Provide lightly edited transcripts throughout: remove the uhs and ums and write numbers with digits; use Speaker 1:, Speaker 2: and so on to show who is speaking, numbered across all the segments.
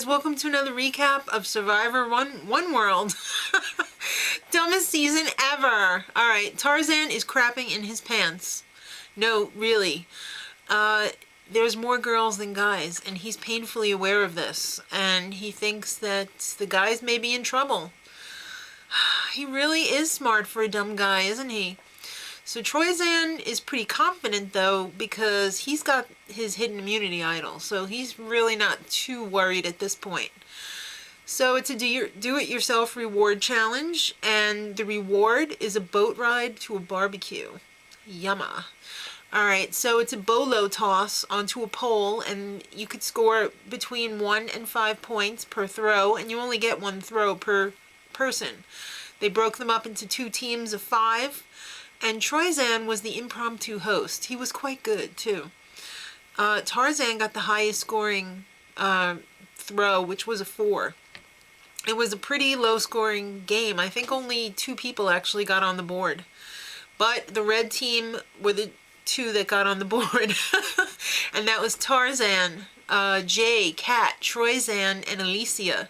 Speaker 1: welcome to another recap of Survivor One World. Dumbest season ever. Alright, Tarzan is crapping in his pants. No, really. There's more girls than guys, and he's painfully aware of this, and he thinks that the guys may be in trouble. He really is smart for a dumb guy, isn't he? So Troyzan is pretty confident, though, because he's got his hidden immunity idol, so he's really not too worried at this point. So it's a do-it-yourself reward challenge, and the reward is a boat ride to a barbecue. Yumma. Alright, so it's a bolo toss onto a pole, and you could score between 1 and 5 points per throw, and you only get 1 throw per person. They broke them up into 2 teams of 5. And Troyzan was the impromptu host. He was quite good, too. Tarzan got the highest scoring throw, which was a 4. It was a pretty low-scoring game. I think only 2 people actually got on the board. But the red team were the 2 that got on the board. And that was Tarzan, Jay, Kat, Troyzan, and Alicia.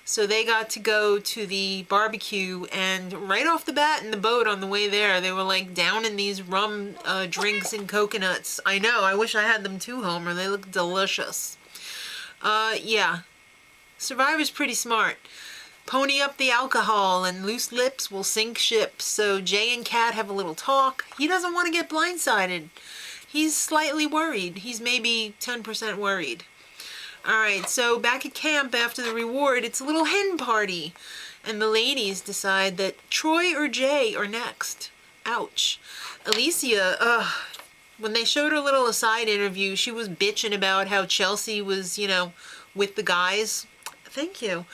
Speaker 1: So they got to go to the barbecue, and right off the bat in the boat on the way there, they were like down in these rum drinks and coconuts. I know, I wish I had them too, Homer. They look delicious. Yeah. Survivor's pretty smart. Pony up the alcohol, and loose lips will sink ships. So Jay and Kat have a little talk. He doesn't want to get blindsided. He's slightly worried. He's maybe 10% worried. Alright, so back at camp after the reward, it's a little hen party. And the ladies decide that Troy or Jay are next. Ouch. Alicia, when they showed her little aside interview, she was bitching about how Chelsea was, with the guys. Thank you.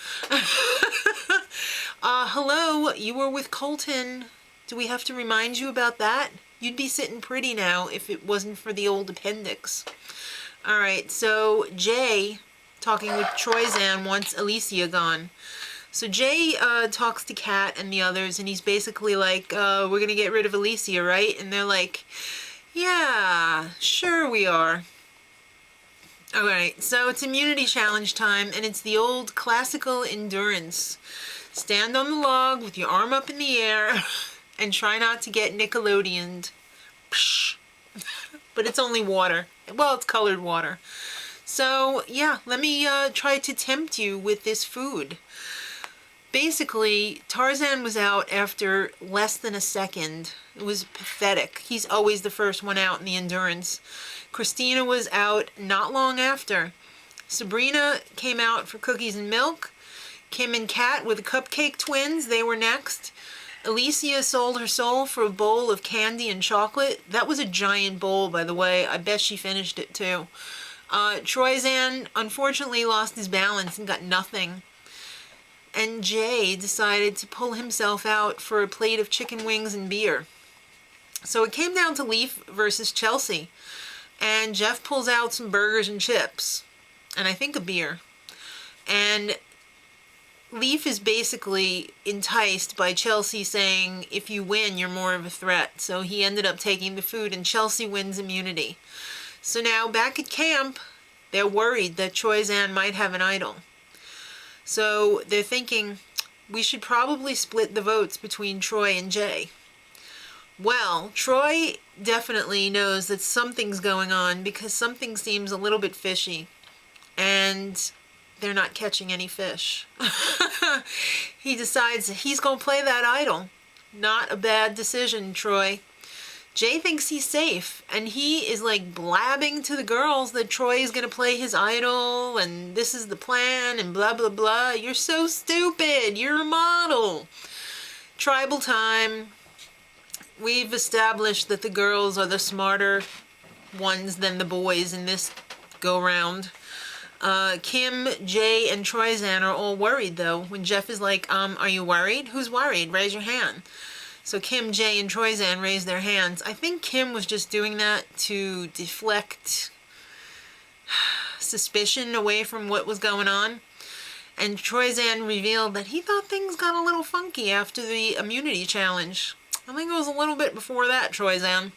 Speaker 1: Hello, you were with Colton. Do we have to remind you about that? You'd be sitting pretty now if it wasn't for the old appendix. Alright, so Jay, talking with Troyzan, wants Alicia gone. So Jay talks to Kat and the others, and he's basically like, we're gonna get rid of Alicia, right? And they're like, yeah, sure we are. Alright, so it's immunity challenge time, and it's the old classical endurance. Stand on the log with your arm up in the air, and try not to get Nickelodeoned. Psh. But it's only water. Well, it's colored water. So, yeah, let me try to tempt you with this food. Basically, Tarzan was out after less than a second. It was pathetic. He's always the first one out in the endurance. Christina was out not long after. Sabrina came out for cookies and milk. Kim and Kat were the Cupcake Twins. They were next. Alicia sold her soul for a bowl of candy and chocolate. That was a giant bowl, by the way. I bet she finished it, too. Troyzan, unfortunately, lost his balance and got nothing. And Jay decided to pull himself out for a plate of chicken wings and beer. So it came down to Leaf versus Chelsea. And Jeff pulls out some burgers and chips. And I think a beer. And Leaf is basically enticed by Chelsea saying, if you win, you're more of a threat. So he ended up taking the food, and Chelsea wins immunity. So now, back at camp, they're worried that Troyzan might have an idol. So they're thinking, we should probably split the votes between Troy and Jay. Well, Troy definitely knows that something's going on, because something seems a little bit fishy. And they're not catching any fish. He decides he's going to play that idol. Not a bad decision, Troy. Jay thinks he's safe, and he is like blabbing to the girls that Troy is going to play his idol, and this is the plan, and blah, blah, blah. You're so stupid. You're a model. Tribal time. We've established that the girls are the smarter ones than the boys in this go-round. Kim, Jay, and Troyzan are all worried, though, when Jeff is like, are you worried? Who's worried? Raise your hand. So Kim, Jay, and Troyzan raise their hands. I think Kim was just doing that to deflect suspicion away from what was going on. And Troyzan revealed that he thought things got a little funky after the immunity challenge. I think it was a little bit before that, Troyzan.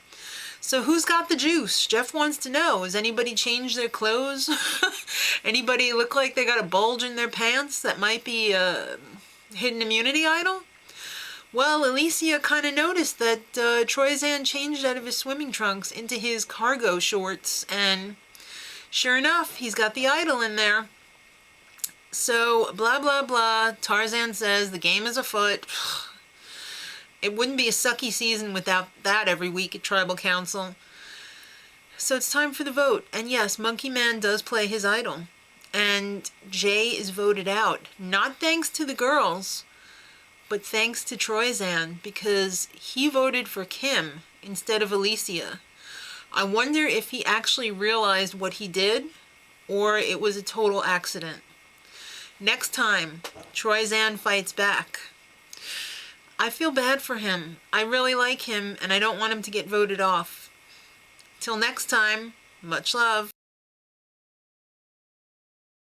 Speaker 1: So who's got the juice? Jeff wants to know. Has anybody changed their clothes? Anybody look like they got a bulge in their pants that might be a hidden immunity idol? Well, Alicia kind of noticed that Troyzan changed out of his swimming trunks into his cargo shorts, and sure enough, he's got the idol in there. So, blah, blah, blah. Tarzan says the game is afoot. It wouldn't be a sucky season without that every week at Tribal Council. So it's time for the vote. And yes, Monkey Man does play his idol. And Jay is voted out. Not thanks to the girls, but thanks to Troyzan, because he voted for Kim instead of Alicia. I wonder if he actually realized what he did, or it was a total accident. Next time, Troyzan fights back. I feel bad for him. I really like him, and I don't want him to get voted off. Till next time, much love.